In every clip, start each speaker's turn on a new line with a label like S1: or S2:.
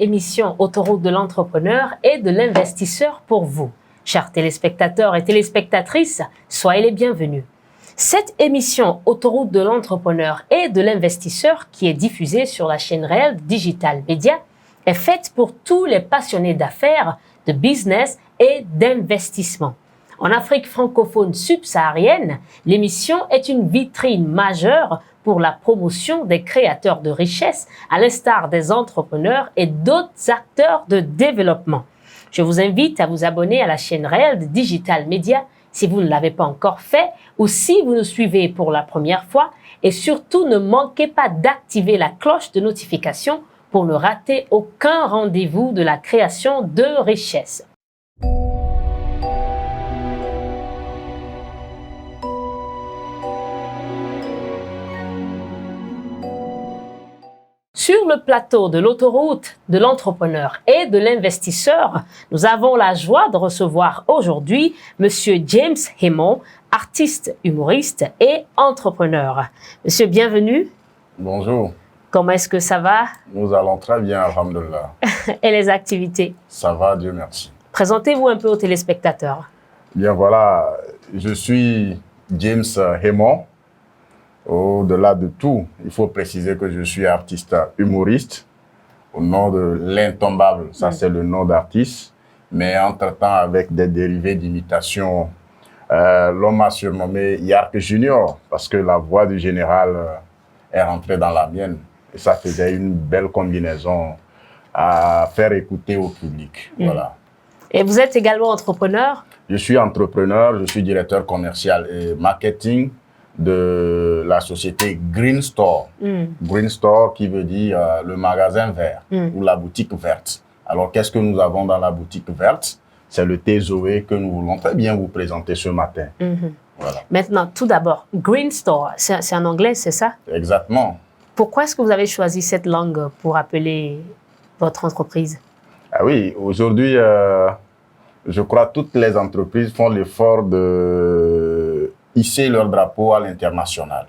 S1: émission Autoroute de l'entrepreneur et de l'investisseur pour vous. Chers téléspectateurs et téléspectatrices, soyez les bienvenus. Cette émission Autoroute de l'entrepreneur et de l'investisseur qui est diffusée sur la chaîne Réel Digital Media est faite pour tous les passionnés d'affaires, de business et d'investissement. En Afrique francophone subsaharienne, l'émission est une vitrine majeure pour la promotion des créateurs de richesse, à l'instar des entrepreneurs et d'autres acteurs de développement. Je vous invite à vous abonner à la chaîne Réel Digital Media si vous ne l'avez pas encore fait ou si vous nous suivez pour la première fois, et surtout ne manquez pas d'activer la cloche de notification pour ne rater aucun rendez-vous de la création de richesse. Sur le plateau de l'autoroute de l'entrepreneur et de l'investisseur, nous avons la joie de recevoir aujourd'hui Monsieur James Hemon, artiste, humoriste et entrepreneur. Monsieur, bienvenue.
S2: Bonjour.
S1: Comment est-ce que ça va?
S2: Nous allons très bien, alhamdoulilah.
S1: Et les activités?
S2: Ça va, Dieu merci.
S1: Présentez-vous un peu aux téléspectateurs.
S2: Bien voilà, je suis James Hemon. Au-delà de tout, il faut préciser que je suis artiste humoriste au nom de l'Intombable. Ça, c'est le nom d'artiste. Mais entre-temps, avec des dérivés d'imitation, l'on m'a surnommé Yark Junior parce que la voix du général est rentrée dans la mienne. Et ça faisait une belle combinaison à faire écouter au public. Voilà.
S1: Et vous êtes également entrepreneur?
S2: Je suis entrepreneur, je suis directeur commercial et marketing de la société Green Store. Green Store qui veut dire le magasin vert ou la boutique verte. Alors, qu'est-ce que nous avons dans la boutique verte? C'est le thé Zoé que nous voulons très bien vous présenter ce matin. Voilà.
S1: Maintenant, tout d'abord, Green Store, c'est en anglais, c'est ça?
S2: Exactement.
S1: Pourquoi est-ce que vous avez choisi cette langue pour appeler votre entreprise?
S2: Ah oui, aujourd'hui, je crois que toutes les entreprises font l'effort de hisser leur drapeau à l'international.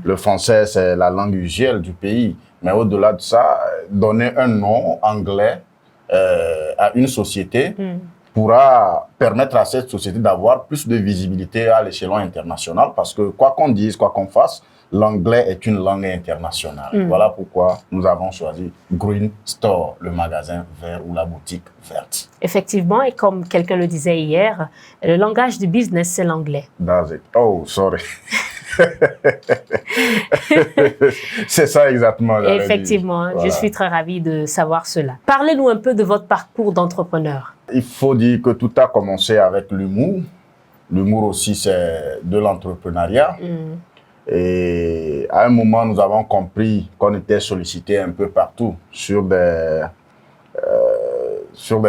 S2: Le français, c'est la langue usuelle du pays. Mais au-delà de ça, donner un nom anglais à une société pourra permettre à cette société d'avoir plus de visibilité à l'échelon international. Parce que quoi qu'on dise, quoi qu'on fasse, l'anglais est une langue internationale. Voilà pourquoi nous avons choisi Green Store, le magasin vert ou la boutique verte.
S1: Effectivement, et comme quelqu'un le disait hier, le langage du business, c'est l'anglais.
S2: That's it. Oh, sorry. C'est ça exactement.
S1: Effectivement, voilà. Je suis très ravie de savoir cela. Parlez-nous un peu de votre parcours d'entrepreneur.
S2: Il faut dire que tout a commencé avec l'humour. L'humour aussi, c'est de l'entrepreneuriat. Et à un moment, nous avons compris qu'on était sollicité un peu partout sur des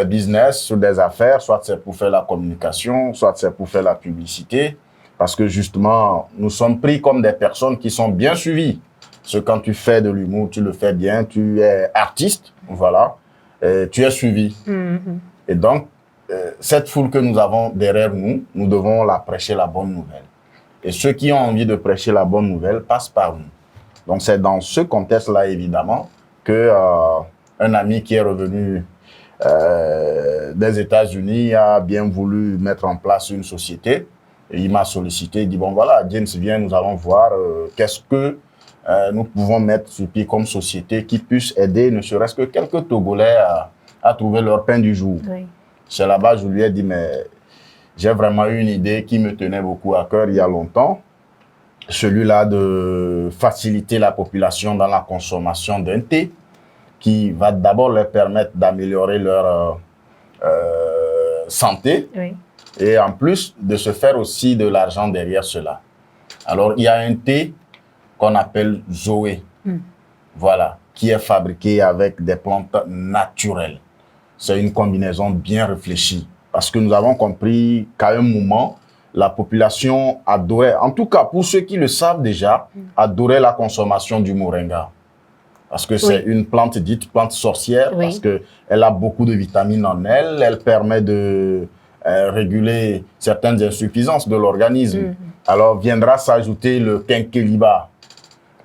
S2: business, sur des affaires, soit c'est pour faire la communication, soit c'est pour faire la publicité. Parce que justement, nous sommes pris comme des personnes qui sont bien suivies. Parce que quand tu fais de l'humour, tu le fais bien, tu es artiste, voilà, et tu es suivi. Et donc, cette foule que nous avons derrière nous, nous devons la prêcher la bonne nouvelle. Et ceux qui ont envie de prêcher la bonne nouvelle passent par nous. Donc, c'est dans ce contexte-là, évidemment, que un ami qui est revenu des États-Unis a bien voulu mettre en place une société. Et il m'a sollicité, il dit, bon voilà, James, viens, nous allons voir qu'est-ce que nous pouvons mettre sur pied comme société qui puisse aider ne serait-ce que quelques Togolais à trouver leur pain du jour. Oui. C'est là-bas, je lui ai dit, mais j'ai vraiment eu une idée qui me tenait beaucoup à cœur il y a longtemps, celui-là de faciliter la population dans la consommation d'un thé qui va d'abord leur permettre d'améliorer leur santé. Oui. Et en plus de se faire aussi de l'argent derrière cela. Alors, il y a un thé qu'on appelle Zoé, voilà, qui est fabriqué avec des plantes naturelles. C'est une combinaison bien réfléchie. Parce que nous avons compris qu'à un moment, la population adorait, en tout cas pour ceux qui le savent déjà, adorait la consommation du moringa. Parce que c'est une plante dite plante sorcière, parce qu'elle a beaucoup de vitamines en elle, elle permet de réguler certaines insuffisances de l'organisme. Alors viendra s'ajouter le quinqueliba,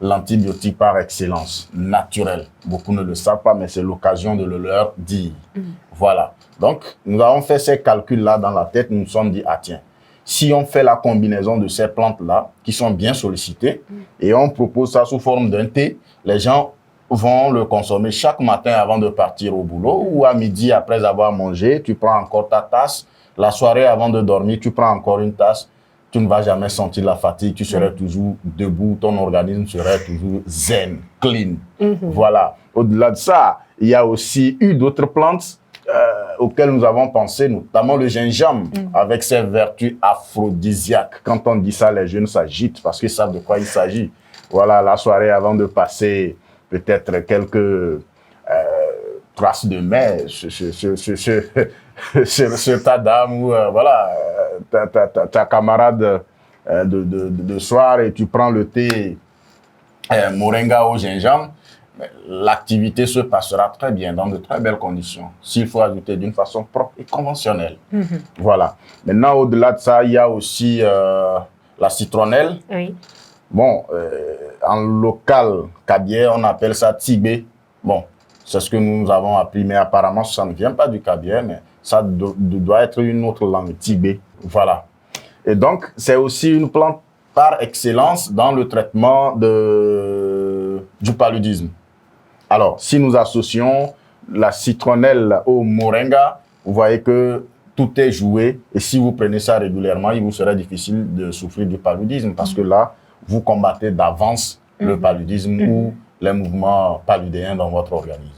S2: l'antibiotique par excellence, naturel. Beaucoup ne le savent pas, mais c'est l'occasion de le leur dire. Voilà. Donc, nous avons fait ces calculs-là dans la tête. Nous nous sommes dit, ah tiens, si on fait la combinaison de ces plantes-là, qui sont bien sollicitées, et on propose ça sous forme d'un thé, les gens vont le consommer chaque matin avant de partir au boulot, ou à midi après avoir mangé, tu prends encore ta tasse. La soirée avant de dormir, tu prends encore une tasse. Tu ne vas jamais sentir la fatigue, tu serais toujours debout, ton organisme serait toujours zen, clean. Voilà. Au-delà de ça, il y a aussi eu d'autres plantes auxquelles nous avons pensé, notamment le gingembre, avec ses vertus aphrodisiaques. Quand on dit ça, les jeunes s'agitent parce qu'ils savent de quoi il s'agit. Voilà, la soirée avant de passer peut-être quelques traces de mai sur ta dame ou voilà, ta camarade de soir, et tu prends le thé moringa au gingembre, l'activité se passera très bien, dans de très belles conditions, s'il faut ajouter d'une façon propre et conventionnelle. Voilà. Maintenant, au-delà de ça, il y a aussi la citronnelle.
S1: Oui.
S2: Bon, en local cabier, on appelle ça tibé. Bon, c'est ce que nous avons appris, mais apparemment, ça ne vient pas du cabier, mais ça doit être une autre langue, tibé. Voilà. Et donc, c'est aussi une plante par excellence dans le traitement du paludisme. Alors, si nous associons la citronnelle au moringa, vous voyez que tout est joué. Et si vous prenez ça régulièrement, il vous sera difficile de souffrir du paludisme parce que là, vous combattez d'avance le paludisme ou les mouvements paludéens dans votre organisme.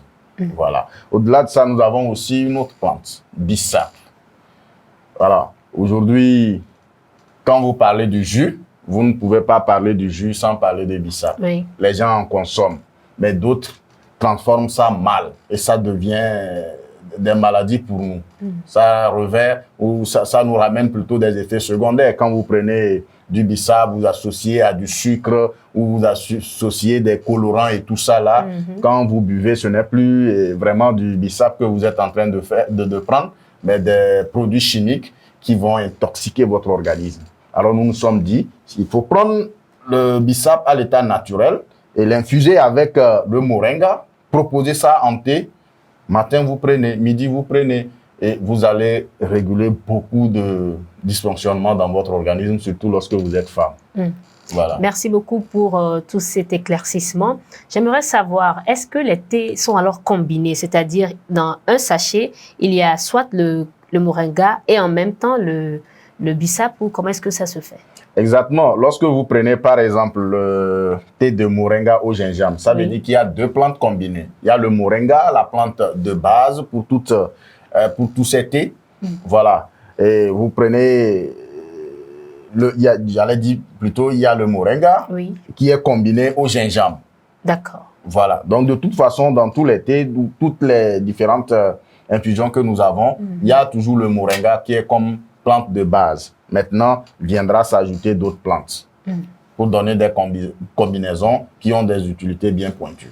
S2: Voilà. Au-delà de ça, nous avons aussi une autre plante, bissap. Voilà. Aujourd'hui, quand vous parlez du jus, vous ne pouvez pas parler du jus sans parler de bissap. Oui. Les gens en consomment, mais d'autres transforment ça mal et ça devient des maladies pour nous. Ça revers ou ça nous ramène plutôt des effets secondaires. Quand vous prenez du bissap, vous associez à du sucre ou vous associez des colorants et tout ça là. Quand vous buvez, ce n'est plus vraiment du bissap que vous êtes en train de prendre, mais des produits chimiques qui vont intoxiquer votre organisme. Alors nous nous sommes dit, il faut prendre le bissap à l'état naturel et l'infuser avec le moringa, proposer ça en thé. Matin, vous prenez, midi, vous prenez, et vous allez réguler beaucoup de dysfonctionnements dans votre organisme, surtout lorsque vous êtes femme. Voilà.
S1: Merci beaucoup pour tout cet éclaircissement. J'aimerais savoir, est-ce que les thés sont alors combinés? C'est-à-dire, dans un sachet, il y a soit le moringa et en même temps le bissap, ou comment est-ce que ça se fait?
S2: Exactement. Lorsque vous prenez par exemple le thé de moringa au gingembre, ça veut dire qu'il y a deux plantes combinées. Il y a le moringa, la plante de base pour tous ces thés. Voilà. Et vous prenez, j'allais dire plutôt, il y a le moringa qui est combiné au gingembre.
S1: D'accord.
S2: Voilà. Donc de toute façon, dans tous les thés, toutes les différentes infusions que nous avons, il y a toujours le moringa qui est comme plante de base. Maintenant, viendra s'ajouter d'autres plantes pour donner des combinaisons qui ont des utilités bien pointues.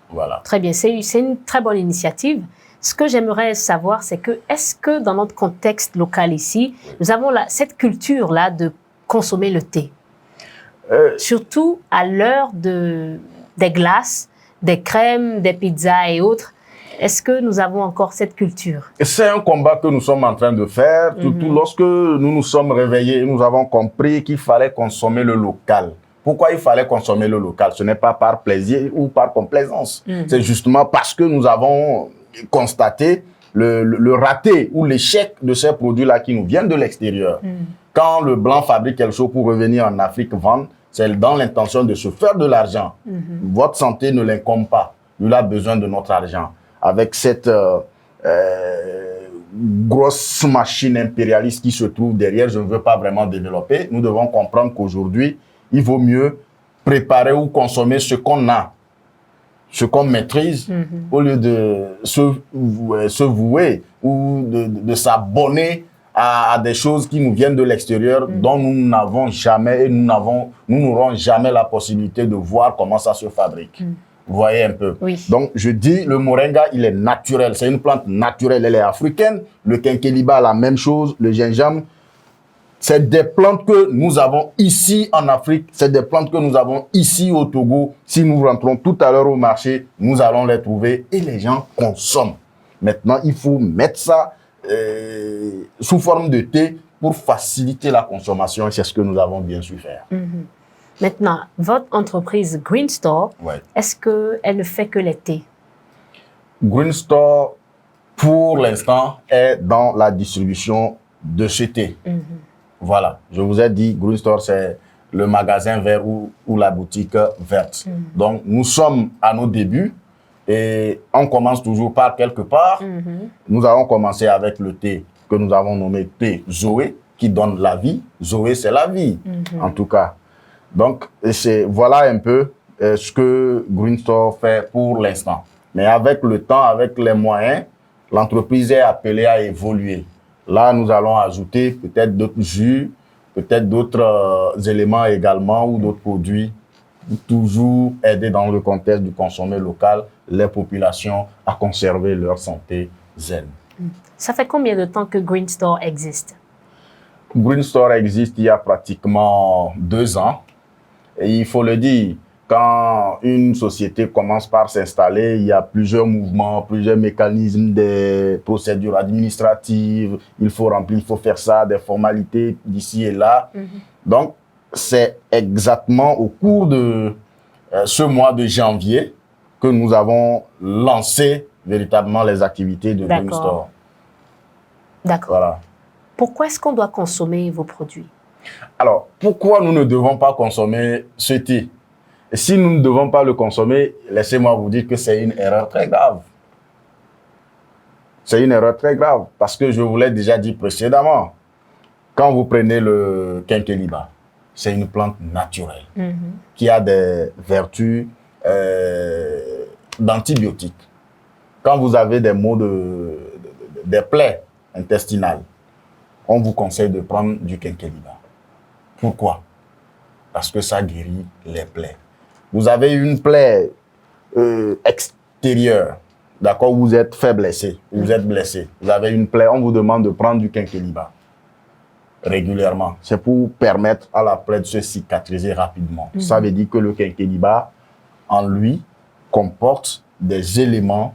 S2: Voilà.
S1: Très bien, c'est une très bonne initiative. Ce que j'aimerais savoir, c'est que est-ce que dans notre contexte local ici, nous avons cette culture-là de consommer le thé? Surtout à l'heure des glaces, des crèmes, des pizzas et autres. Est-ce que nous avons encore cette culture?
S2: C'est un combat que nous sommes en train de faire, surtout lorsque nous nous sommes réveillés et nous avons compris qu'il fallait consommer le local. Pourquoi il fallait consommer le local? Ce n'est pas par plaisir ou par complaisance. C'est justement parce que nous avons constaté le raté ou l'échec de ces produits-là qui nous viennent de l'extérieur. Quand le blanc fabrique quelque chose pour revenir en Afrique vendre, c'est dans l'intention de se faire de l'argent. Votre santé ne l'incombe pas. Il a besoin de notre argent. Avec cette grosse machine impérialiste qui se trouve derrière, je ne veux pas vraiment développer. Nous devons comprendre qu'aujourd'hui, il vaut mieux préparer ou consommer ce qu'on a, ce qu'on maîtrise, au lieu de se vouer ou de s'abonner à des choses qui nous viennent de l'extérieur, dont nous n'avons jamais et nous n'aurons jamais la possibilité de voir comment ça se fabrique. Vous voyez un peu. Donc, je dis, le moringa, il est naturel. C'est une plante naturelle. Elle est africaine. Le quinqueliba, la même chose. Le gingembre, C'est des plantes que nous avons ici en Afrique, c'est des plantes que nous avons ici au Togo. Si nous rentrons tout à l'heure au marché, nous allons les trouver et les gens consomment. Maintenant, il faut mettre ça sous forme de thé pour faciliter la consommation et c'est ce que nous avons bien su faire.
S1: Maintenant, votre entreprise Green Store, est-ce qu'elle ne fait que les thés?
S2: Green Store, pour l'instant, est dans la distribution de ce thé. Voilà, je vous ai dit, Green Store, c'est le magasin vert ou la boutique verte. Donc, nous sommes à nos débuts et on commence toujours par quelque part. Nous avons commencé avec le thé que nous avons nommé thé Zoé, qui donne la vie. Zoé, c'est la vie, en tout cas. Donc, voilà un peu ce que Green Store fait pour l'instant. Mais avec le temps, avec les moyens, l'entreprise est appelée à évoluer. Là, nous allons ajouter peut-être d'autres jus, peut-être d'autres éléments également ou d'autres produits pour toujours aider dans le contexte du consommer local les populations à conserver leur santé zen.
S1: Ça fait combien de temps que Green Store existe?
S2: Green Store existe il y a pratiquement 2 ans. Et il faut le dire, quand une société commence par s'installer, il y a plusieurs mouvements, plusieurs mécanismes, des procédures administratives, il faut remplir, il faut faire ça, des formalités d'ici et là. Donc, c'est exactement au cours de ce mois de janvier que nous avons lancé véritablement les activités de Green Store.
S1: D'accord.
S2: Voilà.
S1: Pourquoi est-ce qu'on doit consommer vos produits?
S2: Alors, pourquoi nous ne devons pas consommer ce thé? Et si nous ne devons pas le consommer, laissez-moi vous dire que c'est une erreur très grave. C'est une erreur très grave parce que je vous l'ai déjà dit précédemment. Quand vous prenez le quinqueliba, c'est une plante naturelle qui a des vertus d'antibiotiques. Quand vous avez des maux des plaies intestinales, on vous conseille de prendre du quinqueliba. Pourquoi? Parce que ça guérit les plaies. Vous avez une plaie extérieure, d'accord, vous êtes fait blessé, vous êtes blessé. Vous avez une plaie, on vous demande de prendre du quinqueliba régulièrement. C'est pour permettre à la plaie de se cicatriser rapidement. Ça veut dire que le quinqueliba, en lui, comporte des éléments,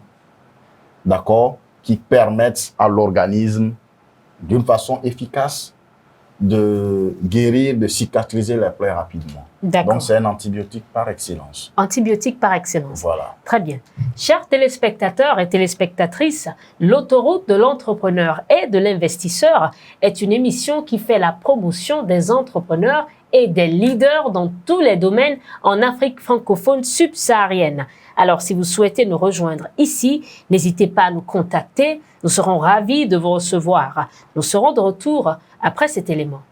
S2: d'accord, qui permettent à l'organisme, d'une façon efficace, de guérir, de cicatriser les plaies rapidement. Donc, c'est un antibiotique par excellence.
S1: Antibiotique par excellence.
S2: Voilà.
S1: Très bien. Chers téléspectateurs et téléspectatrices, l'autoroute de l'entrepreneur et de l'investisseur est une émission qui fait la promotion des entrepreneurs et des leaders dans tous les domaines en Afrique francophone subsaharienne. Alors, si vous souhaitez nous rejoindre ici, n'hésitez pas à nous contacter. Nous serons ravis de vous recevoir. Nous serons de retour après cet élément.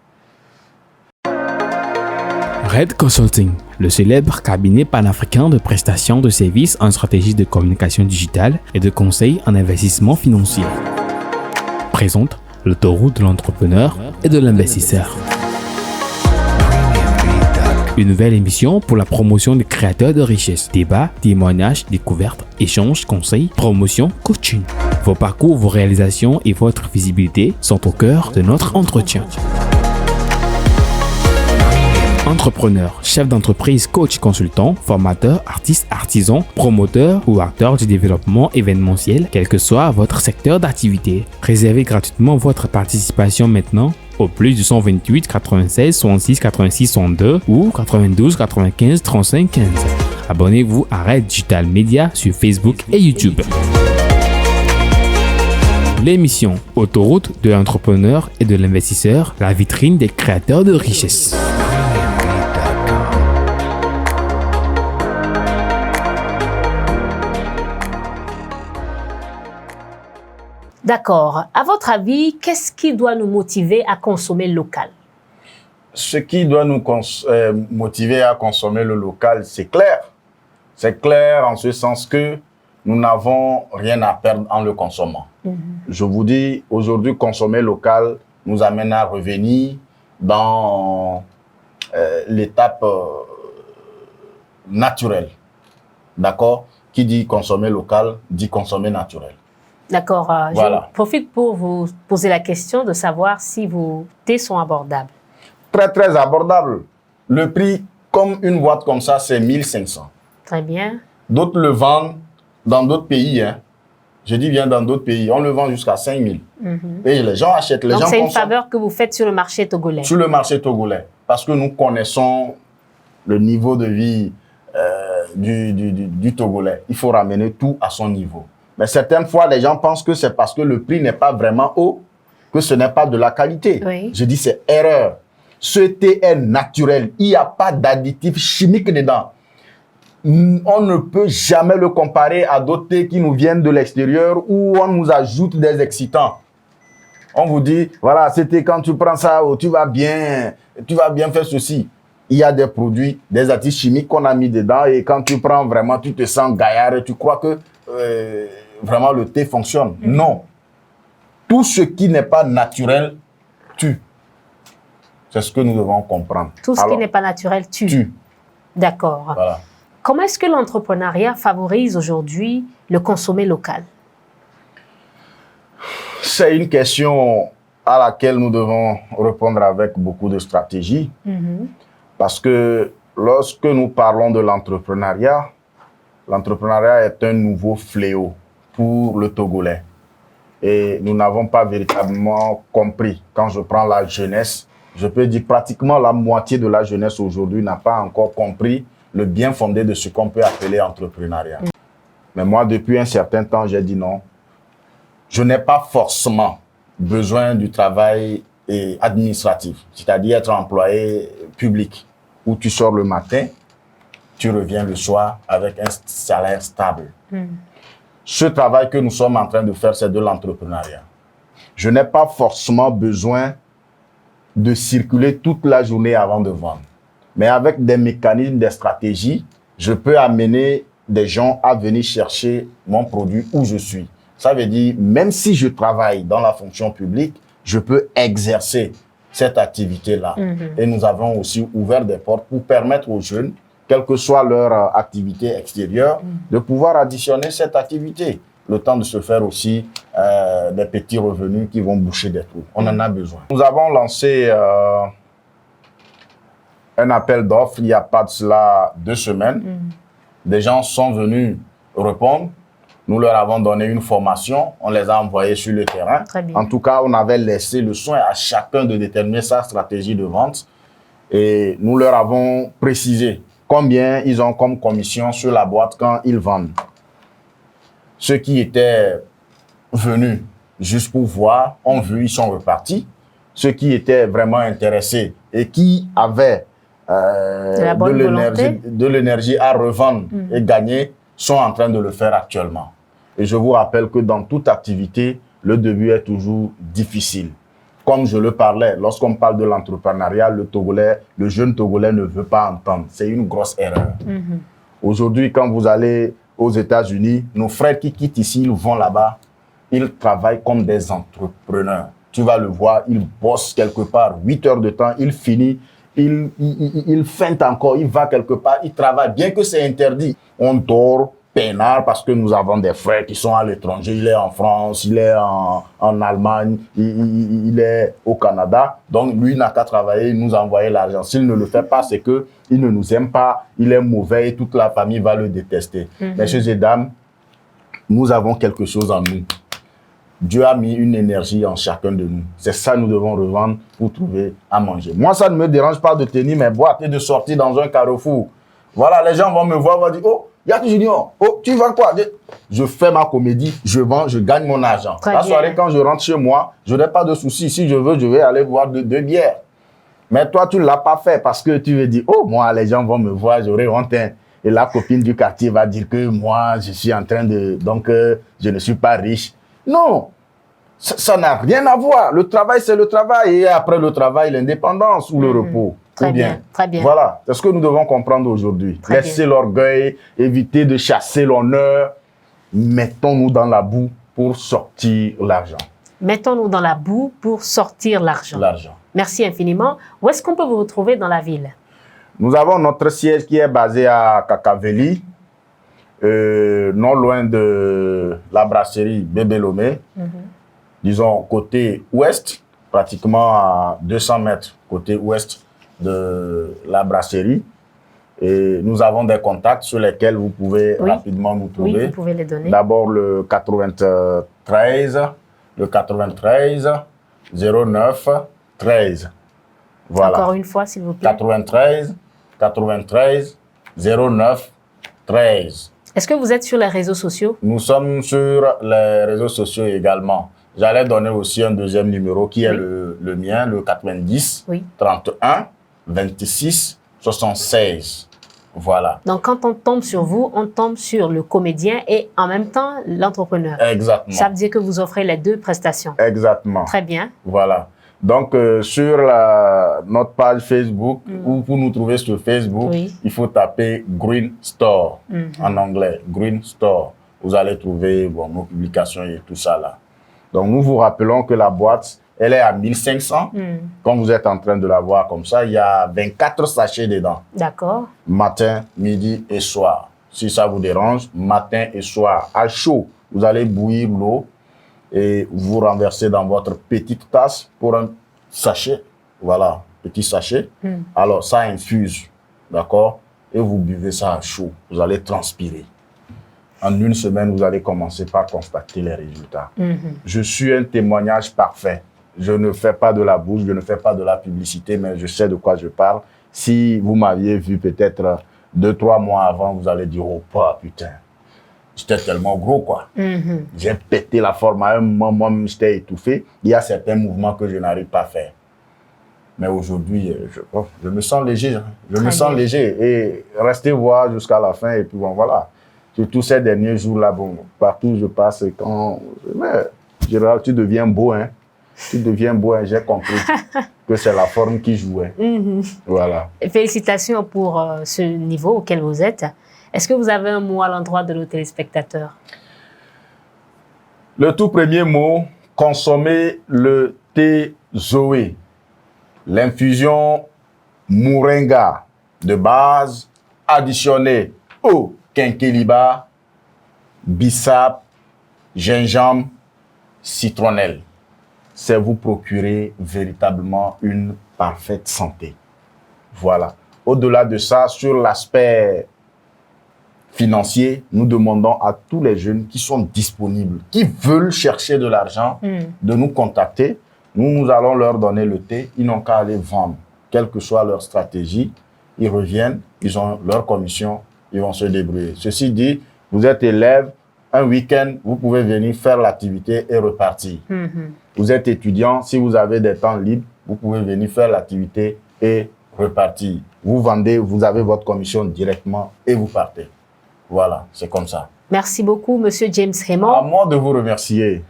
S3: Red Consulting, le célèbre cabinet panafricain de prestations de services en stratégie de communication digitale et de conseil en investissement financier, présente l'autoroute de l'entrepreneur et de l'investisseur. Une nouvelle émission pour la promotion des créateurs de richesse. Débats, témoignages, découvertes, échanges, conseils, promotion, coaching. Vos parcours, vos réalisations et votre visibilité sont au cœur de notre entretien. Entrepreneur, chef d'entreprise, coach, consultant, formateur, artiste, artisan, promoteur ou acteur du développement événementiel, quel que soit votre secteur d'activité. Réservez gratuitement votre participation maintenant au plus du 128 96 66 86 62 ou 92 95 35 15. Abonnez-vous à Red Digital Media sur Facebook et YouTube. L'émission Autoroute de l'entrepreneur et de l'investisseur, la vitrine des créateurs de richesse.
S1: D'accord. À votre avis, qu'est-ce qui doit nous motiver à consommer local?
S2: Ce qui doit nous motiver à consommer le local, c'est clair. C'est clair en ce sens que nous n'avons rien à perdre en le consommant. Je vous dis, aujourd'hui, consommer local nous amène à revenir dans l'étape naturelle. D'accord? Qui dit consommer local, dit consommer naturel.
S1: D'accord.
S2: Voilà.
S1: Je profite pour vous poser la question de savoir si vos thés sont abordables.
S2: Très, très abordable. Le prix, comme une boîte comme ça, c'est 1500.
S1: Très bien.
S2: D'autres le vendent dans d'autres pays. Hein. Je dis bien dans d'autres pays. On le vend jusqu'à 5000. Et les gens achètent. Les
S1: Donc,
S2: gens
S1: c'est une
S2: consomment
S1: faveur que vous faites sur le marché togolais.
S2: sur le marché togolais. Parce que nous connaissons le niveau de vie du Togolais. Il faut ramener tout à son niveau. Mais certaines fois, les gens pensent que c'est parce que le prix n'est pas vraiment haut que ce n'est pas de la qualité.
S1: Oui.
S2: Je dis c'est erreur. Ce thé est naturel. Il n'y a pas d'additifs chimiques dedans. On ne peut jamais le comparer à d'autres thés qui nous viennent de l'extérieur où on nous ajoute des excitants. On vous dit, voilà, c'était quand tu prends ça, oh, tu vas bien faire ceci. Il y a des produits, des additifs chimiques qu'on a mis dedans et quand tu prends vraiment, tu te sens gaillard et tu crois que vraiment le thé fonctionne. Non. Tout ce qui n'est pas naturel tue. C'est ce que nous devons comprendre.
S1: Tout ce qui n'est pas naturel tue. D'accord.
S2: Voilà.
S1: Comment est-ce que l'entrepreneuriat favorise aujourd'hui le consommer local?
S2: C'est une question à laquelle nous devons répondre avec beaucoup de stratégie. Parce que lorsque nous parlons de l'entrepreneuriat, l'entrepreneuriat est un nouveau fléau pour le Togolais. Et nous n'avons pas véritablement compris. Quand je prends la jeunesse, je peux dire pratiquement la moitié de la jeunesse aujourd'hui n'a pas encore compris le bien fondé de ce qu'on peut appeler entrepreneuriat. Mais moi, depuis un certain temps, j'ai dit non. Je n'ai pas forcément besoin du travail administratif, c'est-à-dire être employé public, où tu sors le matin, tu reviens le soir avec un salaire stable. Ce travail que nous sommes en train de faire, c'est de l'entrepreneuriat. Je n'ai pas forcément besoin de circuler toute la journée avant de vendre. Mais avec des mécanismes, des stratégies, je peux amener des gens à venir chercher mon produit où je suis. Ça veut dire, même si je travaille dans la fonction publique, je peux exercer cette activité-là. Et nous avons aussi ouvert des portes pour permettre aux jeunes, quelle que soit leur activité extérieure, de pouvoir additionner cette activité. Le temps de se faire aussi des petits revenus qui vont boucher des trous. On en a besoin. Nous avons lancé un appel d'offres il n'y a pas de cela 2 semaines. Des gens sont venus répondre. Nous leur avons donné une formation. On les a envoyés sur le terrain.
S1: Très bien.
S2: En tout cas, on avait laissé le soin à chacun de déterminer sa stratégie de vente. Et nous leur avons précisé combien ils ont comme commission sur la boîte quand ils vendent. Ceux qui étaient venus juste pour voir, ont vu, ils sont repartis. Ceux qui étaient vraiment intéressés et qui avaient de l'énergie à revendre et gagner sont en train de le faire actuellement. Et je vous rappelle que dans toute activité, le début est toujours difficile. Comme je le parlais, lorsqu'on parle de l'entrepreneuriat, le jeune Togolais ne veut pas entendre. C'est une grosse erreur. Aujourd'hui, quand vous allez aux États-Unis, nos frères qui quittent ici, ils vont là-bas, ils travaillent comme des entrepreneurs. Tu vas le voir, il bosse quelque part 8 heures de temps, il finit, il feinte encore, il va quelque part, il travaille, bien que c'est interdit. On dort peinard parce que nous avons des frères qui sont à l'étranger, il est en France, il est en Allemagne, il est au Canada. Donc lui n'a qu'à travailler, nous envoyer l'argent. S'il ne le fait pas, c'est que il ne nous aime pas, il est mauvais et toute la famille va le détester. Messieurs et dames, nous avons quelque chose en nous. Dieu a mis une énergie en chacun de nous. C'est ça que nous devons revendre pour trouver à manger. Moi, ça ne me dérange pas de tenir mes boîtes et de sortir dans un carrefour. Voilà, les gens vont me voir, vont dire, oh, Yatou Junior, oh, tu vends quoi? Je fais ma comédie, je vends, je gagne mon argent. La soirée, quand je rentre chez moi, je n'ai pas de soucis. Si je veux, je vais aller boire deux bières. Mais toi, tu ne l'as pas fait parce que tu veux dire, oh, moi, les gens vont me voir, j'aurai honte. Hein. Et la copine du quartier va dire que moi, je suis en train de... Donc, je ne suis pas riche. Non, ça n'a rien à voir. Le travail, c'est le travail. Et après le travail, l'indépendance ou le repos.
S1: Très bien, très bien.
S2: Voilà, c'est ce que nous devons comprendre aujourd'hui. Laissez l'orgueil, éviter de chasser l'honneur. Mettons-nous dans la boue pour sortir l'argent.
S1: Mettons-nous dans la boue pour sortir l'argent. Merci infiniment. Où est-ce qu'on peut vous retrouver dans la ville?
S2: Nous avons notre siège qui est basé à Kakaveli. non loin de la brasserie Bébé Lomé, disons côté ouest, pratiquement à 200 mètres côté ouest de la brasserie. Et nous avons des contacts sur lesquels vous pouvez rapidement nous trouver.
S1: Oui, vous pouvez les donner.
S2: D'abord le 93 09 13. Voilà.
S1: Encore une fois, s'il vous plaît.
S2: 93 09 13.
S1: Est-ce que vous êtes sur les réseaux sociaux?
S2: Nous sommes sur les réseaux sociaux également. J'allais donner aussi un deuxième numéro qui est le mien, le 90 31 26 76. Voilà.
S1: Donc, quand on tombe sur vous, on tombe sur le comédien et en même temps l'entrepreneur.
S2: Exactement.
S1: Ça veut dire que vous offrez les deux prestations.
S2: Exactement.
S1: Très bien.
S2: Voilà. Donc, sur notre page Facebook, ou pour nous trouver sur Facebook, il faut taper Green Store en anglais, Green Store. Vous allez trouver nos publications et tout ça là. Donc, nous vous rappelons que la boîte, elle est à 1500. Quand vous êtes en train de la voir comme ça, il y a 24 sachets dedans.
S1: D'accord.
S2: Matin, midi et soir. Si ça vous dérange, matin et soir. À chaud, vous allez bouillir l'eau et vous renversez dans votre petite tasse pour un sachet. Voilà, petit sachet. Alors, ça infuse, d'accord? Et vous buvez ça à chaud. Vous allez transpirer. En une semaine, vous allez commencer par constater les résultats. Je suis un témoignage parfait. Je ne fais pas de la bourse, je ne fais pas de la publicité, mais je sais de quoi je parle. Si vous m'aviez vu peut-être 2-3 mois avant, vous allez dire, oh pas, putain, j'étais tellement gros, quoi. J'ai pété la forme à un moment, moi, j'étais étouffé. Il y a certains mouvements que je n'arrive pas à faire. Mais aujourd'hui, je me sens léger. Je me sens léger. Et restez voir jusqu'à la fin. Et puis bon, voilà. Surtout ces derniers jours-là, bon, partout où je passe, quand... Gérald, tu deviens beau, hein. Tu deviens beau, hein. J'ai compris que c'est la forme qui jouait. Voilà.
S1: Félicitations pour ce niveau auquel vous êtes. Est-ce que vous avez un mot à l'endroit de nos téléspectateurs?
S2: Le tout premier mot, consommer le thé Zoé. L'infusion Moringa de base additionnée au quinquilibre, bissap, gingembre, citronnelle. C'est vous procurer véritablement une parfaite santé. Voilà. Au-delà de ça, sur l'aspect financier, nous demandons à tous les jeunes qui sont disponibles, qui veulent chercher de l'argent, de nous contacter. Nous allons leur donner le thé. Ils n'ont qu'à aller vendre. Quelle que soit leur stratégie, ils reviennent, ils ont leur commission, ils vont se débrouiller. Ceci dit, vous êtes élève, un week-end, vous pouvez venir faire l'activité et repartir. Vous êtes étudiant, si vous avez des temps libres, vous pouvez venir faire l'activité et repartir. Vous vendez, vous avez votre commission directement et vous partez. Voilà, c'est comme ça.
S1: Merci beaucoup, Monsieur James Raymond.
S2: À moi de vous remercier.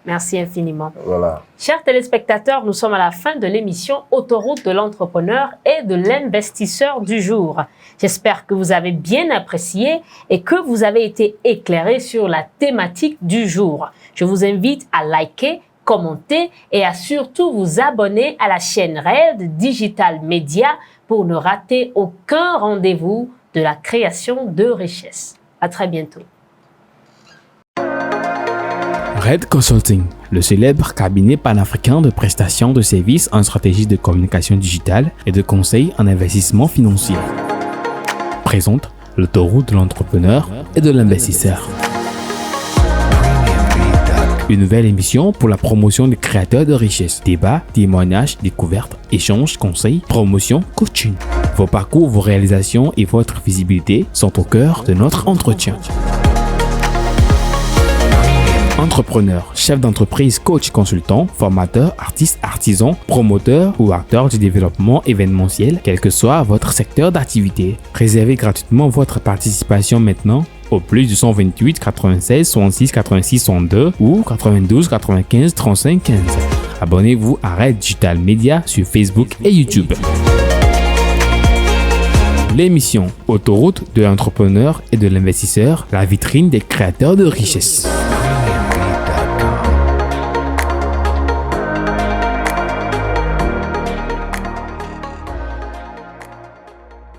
S1: Merci infiniment.
S2: Voilà.
S1: Chers téléspectateurs, nous sommes à la fin de l'émission Autoroute de l'entrepreneur et de l'investisseur du jour. J'espère que vous avez bien apprécié et que vous avez été éclairés sur la thématique du jour. Je vous invite à liker, commenter et à surtout vous abonner à la chaîne Red Digital Media pour ne rater aucun rendez-vous de la création de richesses. À très bientôt.
S3: Red Consulting, le célèbre cabinet panafricain de prestations de services en stratégie de communication digitale et de conseil en investissement financier, présente l'autoroute de l'entrepreneur et de l'investisseur. Une nouvelle émission pour la promotion des créateurs de richesses. Débats, témoignages, découvertes, échanges, conseils, promotion, coaching. Vos parcours, vos réalisations et votre visibilité sont au cœur de notre entretien. Entrepreneur, chef d'entreprise, coach, consultant, formateur, artiste, artisan, promoteur ou acteur du développement événementiel, quel que soit votre secteur d'activité. Réservez gratuitement votre participation maintenant au plus de 128 96 66 86 62 ou 92 95 35 15. Abonnez-vous à Red Digital Media sur Facebook et YouTube. L'émission Autoroute de l'entrepreneur et de l'investisseur, la vitrine des créateurs de richesses.